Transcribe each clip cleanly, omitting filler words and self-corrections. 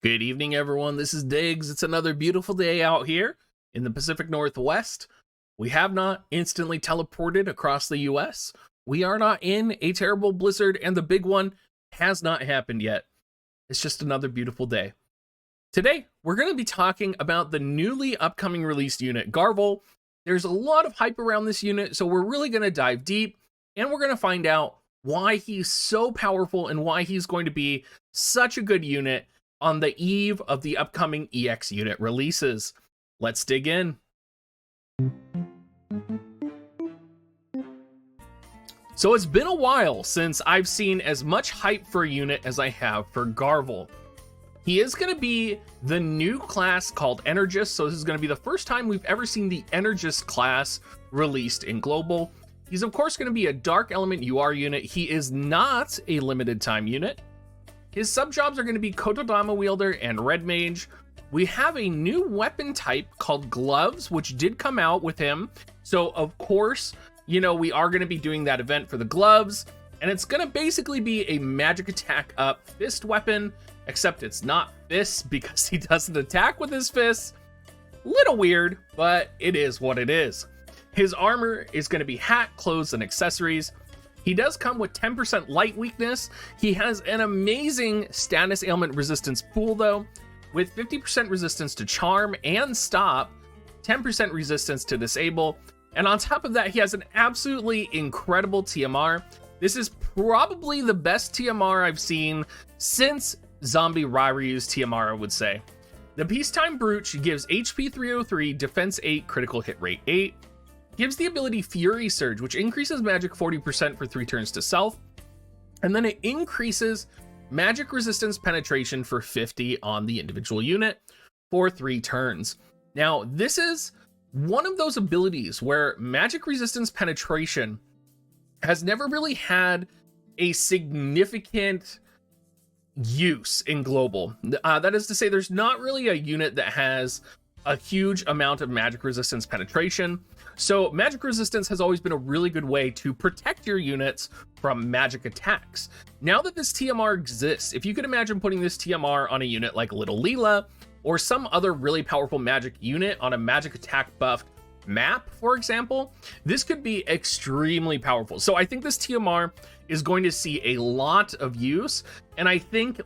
Good evening, everyone. This is Diggs. It's another beautiful day out here in the Pacific Northwest. We have not instantly teleported across the US. We are not in a terrible blizzard, and the big one has not happened yet. It's just another beautiful day. Today, we're going to be talking about the newly upcoming released unit, Garvall. There's a lot of hype around this unit, so we're really going to dive deep, and we're going to find out why he's so powerful and why he's going to be such a good unit on the eve of the upcoming EX unit releases. Let's dig in. So it's been a while since I've seen as much hype for a unit as I have for Garvall. He is going to be the new class called Energist, so this is going to be the first time we've ever seen the Energist class released in Global. He's of course going to be a Dark Element UR unit. He is not a limited time unit. His sub-jobs are going to be Kotodama Wielder and Red Mage. We have a new weapon type called Gloves, which did come out with him. So, of course, we are going to be doing that event for the Gloves. And it's going to basically be a magic attack up fist weapon, except it's not fists because he doesn't attack with his fists. Little weird, but it is what it is. His armor is going to be hat, clothes, and accessories. He does come with 10% light weakness. He has an amazing status ailment resistance pool though, with 50% resistance to charm and stop, 10% resistance to disable, and on top of that, he has an absolutely incredible TMR. This is probably the best TMR I've seen since Zombie Raryu's TMR, I would say. The Peacetime Brooch gives HP 303, Defense 8, Critical Hit Rate 8, gives the ability Fury Surge, which increases magic 40% for 3 turns to self, and then it increases magic resistance penetration for 50 on the individual unit for 3 turns. Now, this is one of those abilities where magic resistance penetration has never really had a significant use in Global. That is to say, there's not really a unit that has a huge amount of magic resistance penetration. So magic resistance has always been a really good way to protect your units from magic attacks. Now that this TMR exists, if you could imagine putting this TMR on a unit like Little Leela or some other really powerful magic unit on a magic attack buffed map, for example, this could be extremely powerful. So I think this TMR is going to see a lot of use, and I think,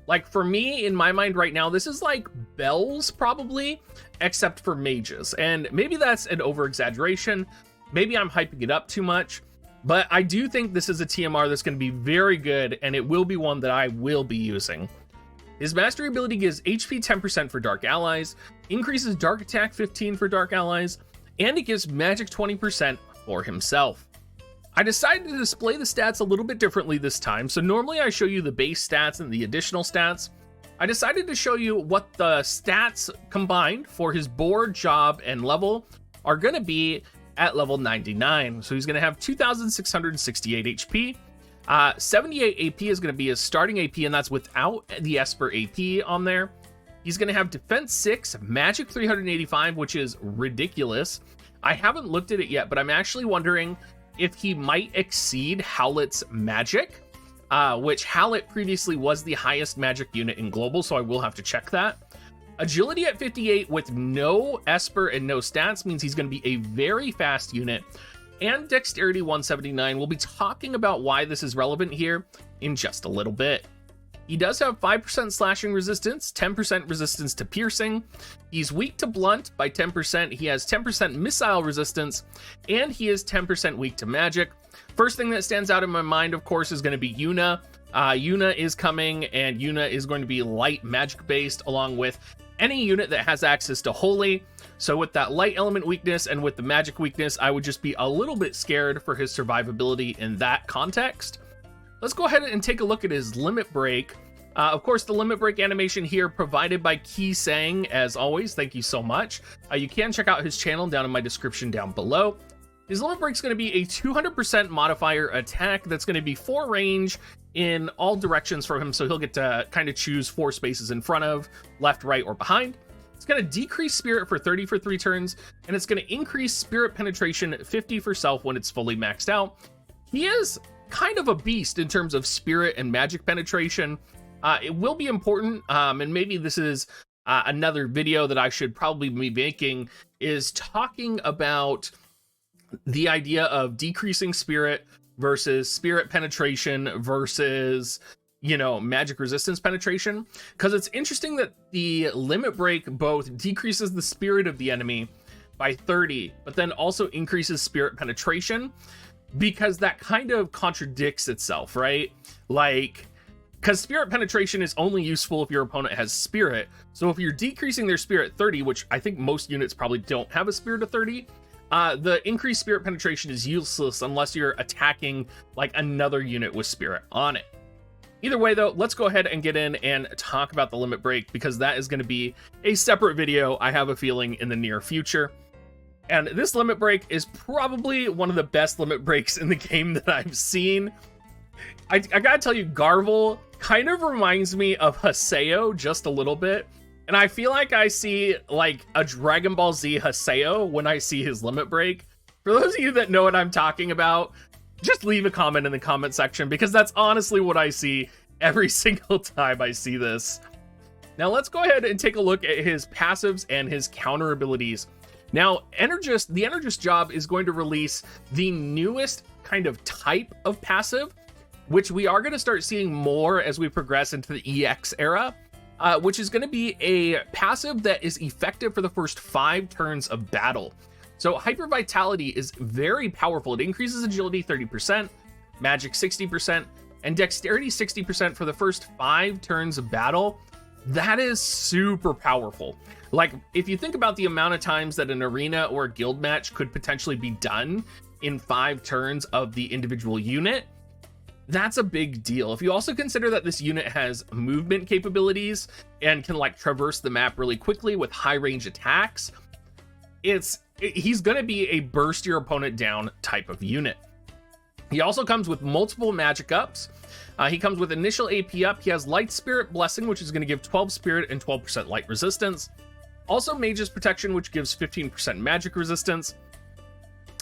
like, for me, in my mind right now, this is like Bells probably, except for mages. And maybe that's an over-exaggeration. Maybe I'm hyping it up too much. But I do think this is a TMR that's going to be very good, and it will be one that I will be using. His mastery ability gives HP 10% for Dark Allies, increases Dark Attack 15 for Dark Allies, and it gives Magic 20% for himself. I decided to display the stats a little bit differently this time. So normally I show you the base stats and the additional stats. I decided to show you what the stats combined for his board, job, and level are going to be at level 99. So he's going to have 2,668 HP. 78 AP is going to be his starting AP, and that's without the Esper AP on there. He's going to have Defense 6, Magic 385, which is ridiculous. I haven't looked at it yet, but I'm actually wondering if he might exceed Howlet's magic, which Howlet previously was the highest magic unit in Global, so I will have to check that. Agility at 58 with no Esper and no stats means he's going to be a very fast unit. And Dexterity 179. We'll be talking about why this is relevant here in just a little bit. He does have 5% slashing resistance, 10% resistance to piercing. He's weak to blunt by 10%. He has 10% missile resistance, and he is 10% weak to magic. First thing that stands out in my mind, of course, is going to be Yuna. Yuna is coming, and Yuna is going to be light magic based, along with any unit that has access to Holy. So with that light element weakness and with the magic weakness, I would just be a little bit scared for his survivability in that context. Let's go ahead and take a look at his limit break. Of course, the limit break animation here provided by Ki Sang, as always. Thank you so much. You can check out his channel down in my description down below. His limit break is going to be a 200% modifier attack that's going to be 4 range in all directions for him, so he'll get to kind of choose 4 spaces in front of, left, right, or behind. It's going to decrease spirit for 30 for 3 turns, and it's going to increase spirit penetration 50 for self when it's fully maxed out. He is kind of a beast in terms of spirit and magic penetration. It will be important, and maybe this is another video that I should probably be making, is talking about the idea of decreasing spirit versus spirit penetration versus, you know, magic resistance penetration. Because it's interesting that the limit break both decreases the spirit of the enemy by 30, but then also increases spirit penetration, because that kind of contradicts itself, right? Like, because spirit penetration is only useful if your opponent has spirit. So if you're decreasing their spirit 30, which I think most units probably don't have a spirit of 30, the increased spirit penetration is useless unless you're attacking like another unit with spirit on it. Either way though, let's go ahead and get in and talk about the limit break, because that is going to be a separate video, I have a feeling, in the near future. And this limit break is probably one of the best limit breaks in the game that I've seen. I gotta tell you, Garvall kind of reminds me of Haseo just a little bit. And I feel like I see like a Dragon Ball Z Haseo when I see his limit break. For those of you that know what I'm talking about, just leave a comment in the comment section, because that's honestly what I see every single time I see this. Now let's go ahead and take a look at his passives and his counter abilities. Now, the Energist job is going to release the newest kind of type of passive, which we are going to start seeing more as we progress into the EX era, which is going to be a passive that is effective for the first 5 turns of battle. So Hyper Vitality is very powerful. It increases agility 30%, magic 60%, and dexterity 60% for the first 5 turns of battle. That is super powerful. Like, if you think about the amount of times that an arena or a guild match could potentially be done in 5 turns of the individual unit, that's a big deal. If you also consider that this unit has movement capabilities and can like traverse the map really quickly with high range attacks, he's gonna be a burst your opponent down type of unit. He also comes with multiple magic ups. He comes with initial AP up. He has Light Spirit Blessing, which is going to give 12 spirit and 12% light resistance. Also Mage's Protection, which gives 15% magic resistance.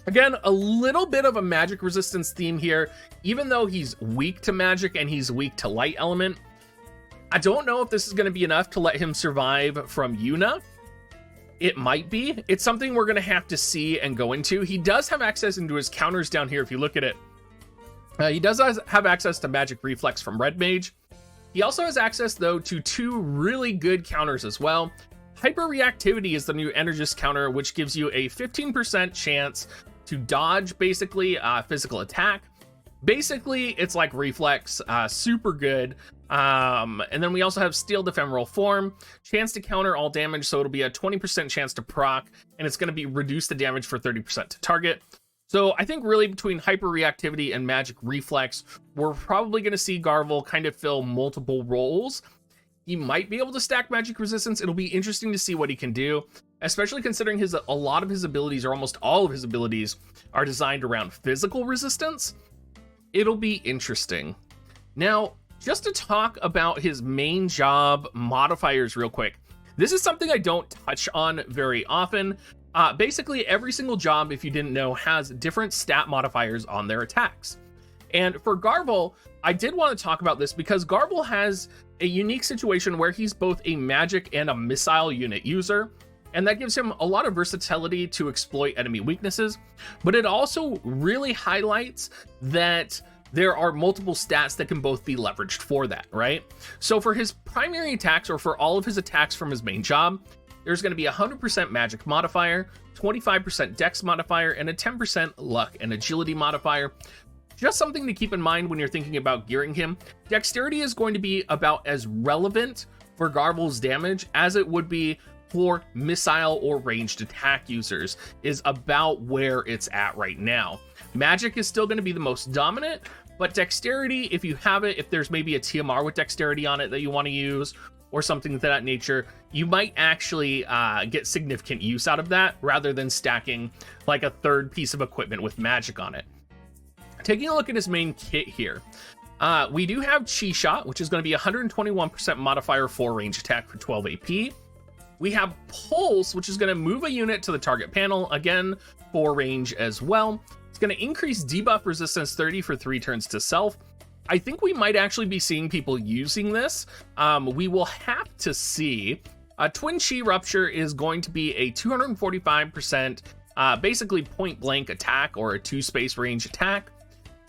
Again, a little bit of a magic resistance theme here, even though he's weak to magic and he's weak to light element. I don't know if this is going to be enough to let him survive from Yuna. It might be. It's something we're going to have to see and go into. He does have access into his counters down here if you look at it. He does have access to Magic Reflex from Red Mage. He also has access, though, to 2 really good counters as well. Hyper Reactivity is the new Energist counter, which gives you a 15% chance to dodge, basically, physical attack. Basically, it's like Reflex, super good. And then we also have Steeled Ephemeral Form, chance to counter all damage, so it'll be a 20% chance to proc, and it's going to be reduced the damage for 30% to target. So I think really between Hyper Reactivity and Magic Reflex, we're probably going to see Garvall kind of fill multiple roles. He might be able to stack Magic Resistance. It'll be interesting to see what he can do, especially considering a lot of his abilities, or almost all of his abilities, are designed around physical resistance. It'll be interesting. Now, just to talk about his main job modifiers real quick. This is something I don't touch on very often. Basically, every single job, if you didn't know, has different stat modifiers on their attacks. And for Garvall, I did want to talk about this because Garvall has a unique situation where he's both a magic and a missile unit user, and that gives him a lot of versatility to exploit enemy weaknesses, but it also really highlights that there are multiple stats that can both be leveraged for that, right? So for his primary attacks, or for all of his attacks from his main job, there's going to be a 100% magic modifier, 25% dex modifier, and a 10% luck and agility modifier. Just something to keep in mind when you're thinking about gearing him. Dexterity is going to be about as relevant for Garvall's damage as it would be for missile or ranged attack users, is about where it's at right now. Magic is still going to be the most dominant, but dexterity, if you have it, if there's maybe a TMR with dexterity on it that you want to use, or something of that nature, you might actually get significant use out of that, rather than stacking like a third piece of equipment with magic on it. Taking a look at his main kit here, we do have Chi Shot, which is going to be 121% modifier for range attack for 12 AP. We have Pulse, which is going to move a unit to the target panel, again, for range as well. It's going to increase debuff resistance 30 for 3 turns to self. I think we might actually be seeing people using this. We will have to see. Twin Chi Rupture is going to be a 245% basically point blank attack, or a 2-space range attack.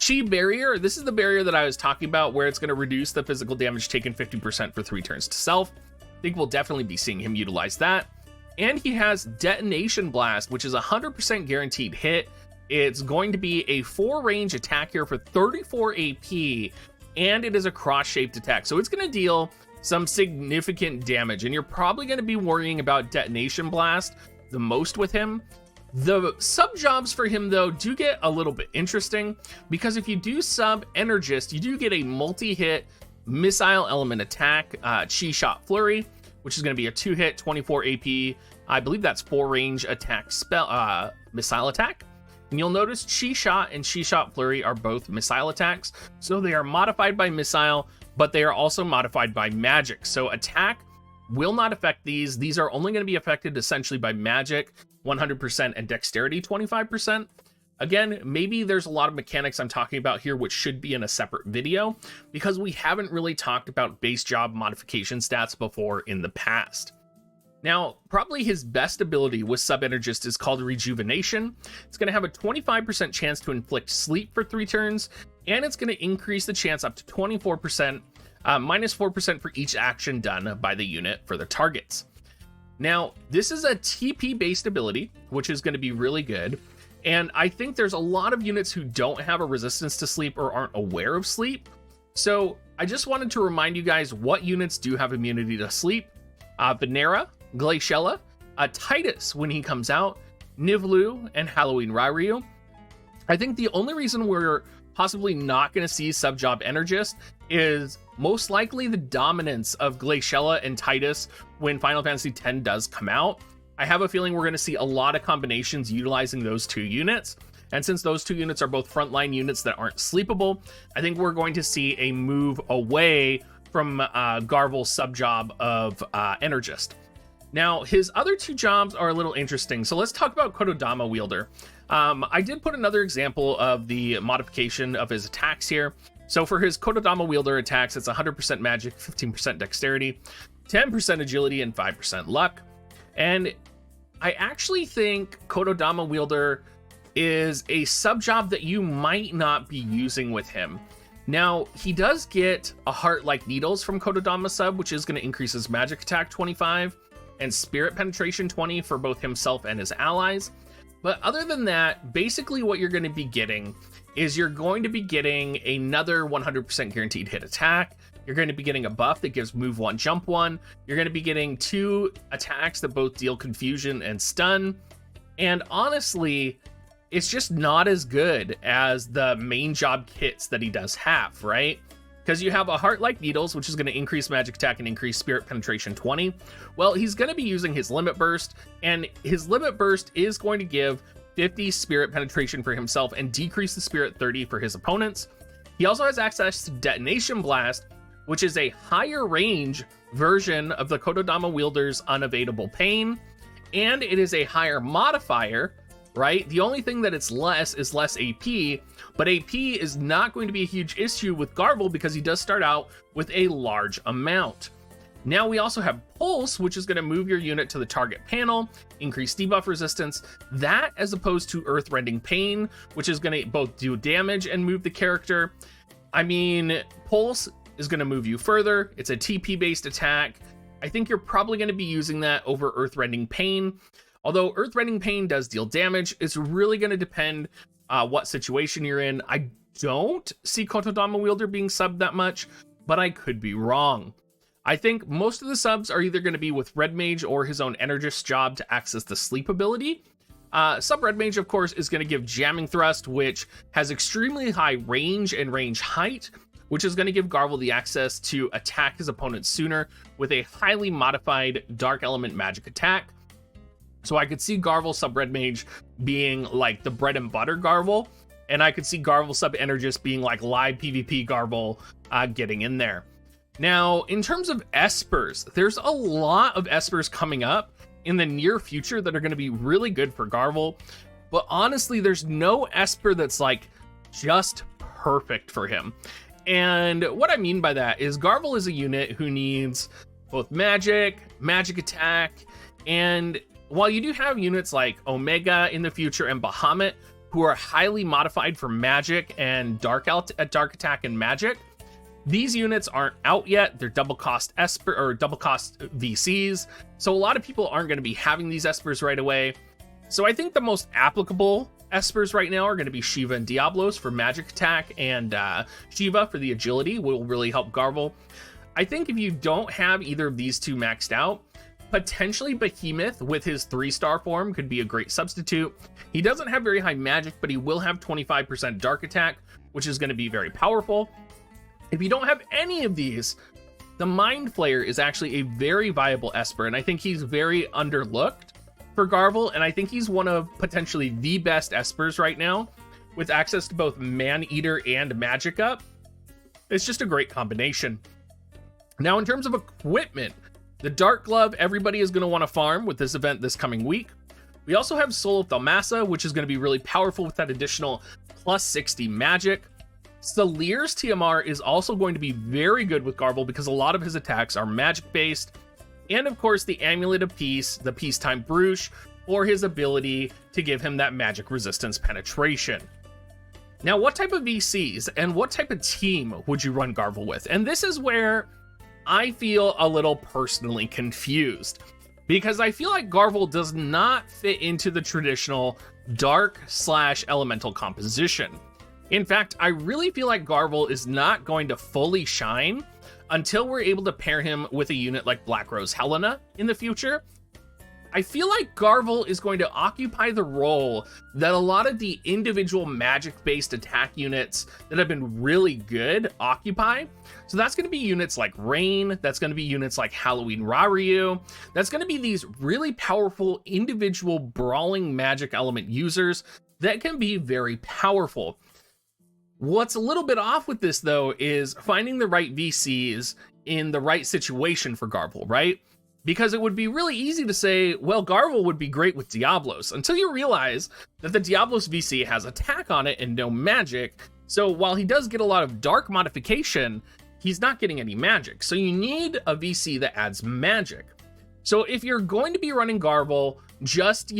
Chi Barrier, this is the barrier that I was talking about, where it's going to reduce the physical damage taken 50% for 3 turns to self. I think we'll definitely be seeing him utilize that. And he has Detonation Blast, which is a 100% guaranteed hit. It's going to be a 4-range attack here for 34 AP, and it is a cross-shaped attack. So it's going to deal some significant damage, and you're probably going to be worrying about Detonation Blast the most with him. The sub jobs for him, though, do get a little bit interesting, because if you do sub Energist, you do get a multi-hit missile element attack, Chi Shot Flurry, which is going to be a 2-hit, 24 AP. I believe that's 4-range attack spell, missile attack. And you'll notice Chi Shot and Chi Shot Flurry are both missile attacks, so they are modified by missile, but they are also modified by magic. So attack will not affect these. These are only going to be affected essentially by magic, 100%, and dexterity, 25%. Again, maybe there's a lot of mechanics I'm talking about here which should be in a separate video, because we haven't really talked about base job modification stats before in the past. Now, probably his best ability with Sub-Energist is called Rejuvenation. It's going to have a 25% chance to inflict sleep for 3 turns, and it's going to increase the chance up to 24%, minus 4% for each action done by the unit for the targets. Now, this is a TP-based ability, which is going to be really good, and I think there's a lot of units who don't have a resistance to sleep or aren't aware of sleep. So I just wanted to remind you guys what units do have immunity to sleep. Venera, Glaciella, Titus when he comes out, Nivlu, and Halloween Ryryu. I think the only reason we're possibly not going to see Sub-Job Energist is most likely the dominance of Glaciella and Titus when Final Fantasy X does come out. I have a feeling we're going to see a lot of combinations utilizing those 2 units. And since those 2 units are both frontline units that aren't sleepable, I think we're going to see a move away from Garvall's sub-job of Energist. Now, his other 2 jobs are a little interesting. So let's talk about Kotodama Wielder. I did put another example of the modification of his attacks here. So for his Kotodama Wielder attacks, it's 100% magic, 15% dexterity, 10% agility, and 5% luck. And I actually think Kotodama Wielder is a sub-job that you might not be using with him. Now, he does get a Heart Like Needles from Kotodama sub, which is going to increase his magic attack 25 and spirit penetration 20 for both himself and his allies. But other than that, basically what you're going to be getting is you're going to be getting another 100% guaranteed hit attack. You're going to be getting a buff that gives move 1, jump 1. You're going to be getting 2 attacks that both deal confusion and stun. And honestly, it's just not as good as the main job kits that he does have, right? Because you have a Heart Like Needles, which is going to increase magic attack and increase spirit penetration 20. Well, he's going to be using his Limit Burst, and his Limit Burst is going to give 50 spirit penetration for himself and decrease the spirit 30 for his opponents. He also has access to Detonation Blast, which is a higher range version of the Kotodama Wielder's Unevadable Pain, and it is a higher modifier, right? The only thing that it's less is less AP, but AP is not going to be a huge issue with Garvall because he does start out with a large amount. Now we also have Pulse, which is going to move your unit to the target panel, increase debuff resistance, that as opposed to Earthrending Pain, which is going to both do damage and move the character. I mean, Pulse is going to move you further. It's a TP-based attack. I think you're probably going to be using that over Earthrending Pain. Although Earthrending Pain does deal damage, it's really going to depend what situation you're in. I don't see Kotodama Wielder being subbed that much, but I could be wrong. I think most of the subs are either going to be with Red Mage or his own Energist job to access the sleep ability. Sub Red Mage, of course, is going to give Jamming Thrust, which has extremely high range and range height, which is going to give Garvall the access to attack his opponent sooner with a highly modified Dark Element magic attack. So I could see Garvall sub Red Mage being like the bread and butter Garvall, and I could see Garvall sub Energist being like live PvP Garvall getting in there. Now, in terms of Espers, there's a lot of Espers coming up in the near future that are going to be really good for Garvall, but honestly, there's no Esper that's like just perfect for him. And what I mean by that is Garvall is a unit who needs both magic attack, and while you do have units like Omega in the future and Bahamut who are highly modified for magic and dark attack and magic, these units aren't out yet. They're double cost VCs, so a lot of people aren't going to be having these Espers right away. So I think the most applicable Espers right now are going to be Shiva and Diablos for magic attack, and Shiva for the agility will really help Garvall. I think if you don't have either of these two maxed out, potentially Behemoth with his 3-star form could be a great substitute. He doesn't have very high magic, but he will have 25% dark attack, which is going to be very powerful. If you don't have any of these, the Mind Flayer is actually a very viable Esper, and I think he's very underlooked for Garvall, and I think he's one of potentially the best Espers right now, with access to both Man-Eater and Magic Up. It's just a great combination. Now, in terms of equipment, the Dark Glove, everybody is going to want to farm with this event this coming week. We also have Soul of Thalmassa, which is going to be really powerful with that additional plus 60 magic. Salir's TMR is also going to be very good with Garvall because a lot of his attacks are magic-based. And of course, the Amulet of Peace, the Peacetime Bruche, or his ability to give him that magic resistance penetration. Now, what type of VCs and what type of team would you run Garvall with? And this is where I feel a little personally confused, because I feel like Garvall does not fit into the traditional dark/elemental composition. In fact, I really feel like Garvall is not going to fully shine until we're able to pair him with a unit like Black Rose Helena in the future. I feel like Garvall is going to occupy the role that a lot of the individual magic-based attack units that have been really good occupy. So that's going to be units like Rain, that's going to be units like Halloween Raryu, that's going to be these really powerful individual brawling magic element users that can be very powerful. What's a little bit off with this, though, is finding the right VCs in the right situation for Garvall, right? Because it would be really easy to say, well, Garvall would be great with Diablos, until you realize that the Diablos VC has attack on it and no magic. So while he does get a lot of dark modification, he's not getting any magic. So you need a VC that adds magic. So if you're going to be running Garvall, just,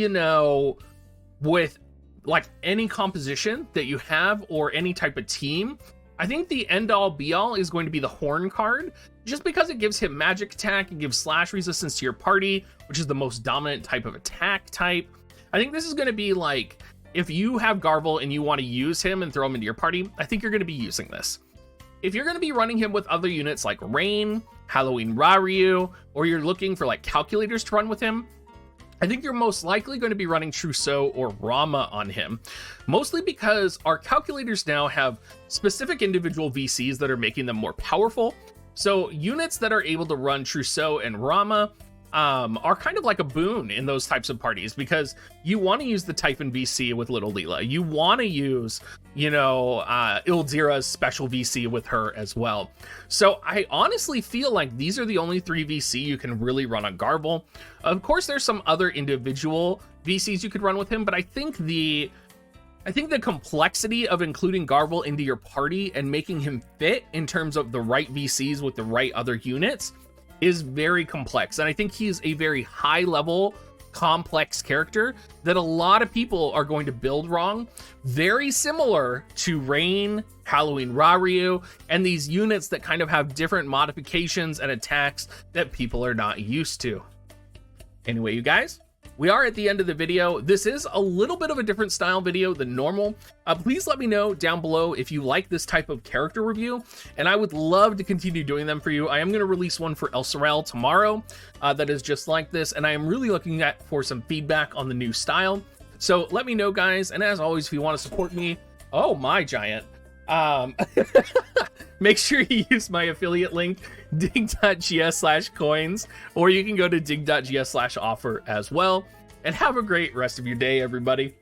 with like any composition that you have or any type of team, I think the end-all be-all is going to be the Horn card, just because it gives him magic attack, it gives slash resistance to your party, which is the most dominant type of attack type. I think this is going to be like, if you have Garvall and you want to use him and throw him into your party, I think you're going to be using this. If you're going to be running him with other units like Rain, Halloween Raryu, or you're looking for like calculators to run with him, I think you're most likely going to be running Trousseau or Rama on him, mostly because our calculators now have specific individual VCs that are making them more powerful. So units that are able to run Trousseau and Rama are kind of like a boon in those types of parties, because you want to use the Typhon VC with Little Leela. You want to use, Ildira's special VC with her as well. So I honestly feel like these are the only 3 VC you can really run on Garvall. Of course, there's some other individual VCs you could run with him, but I think the complexity of including Garvall into your party and making him fit in terms of the right VCs with the right other units is very complex. And I think he's a very high level, complex character that a lot of people are going to build wrong. Very similar to Rain, Halloween Raryu, and these units that kind of have different modifications and attacks that people are not used to. Anyway, you guys, we are at the end of the video. This is a little bit of a different style video than normal. Please let me know down below if you like this type of character review, and I would love to continue doing them for you. I am going to release one for El Sorel tomorrow that is just like this, and I am really looking for some feedback on the new style. So let me know, guys, and as always, if you want to support me, oh my giant, make sure you use my affiliate link, dig.gs/coins, or you can go to dig.gs/offer as well. And have a great rest of your day, everybody.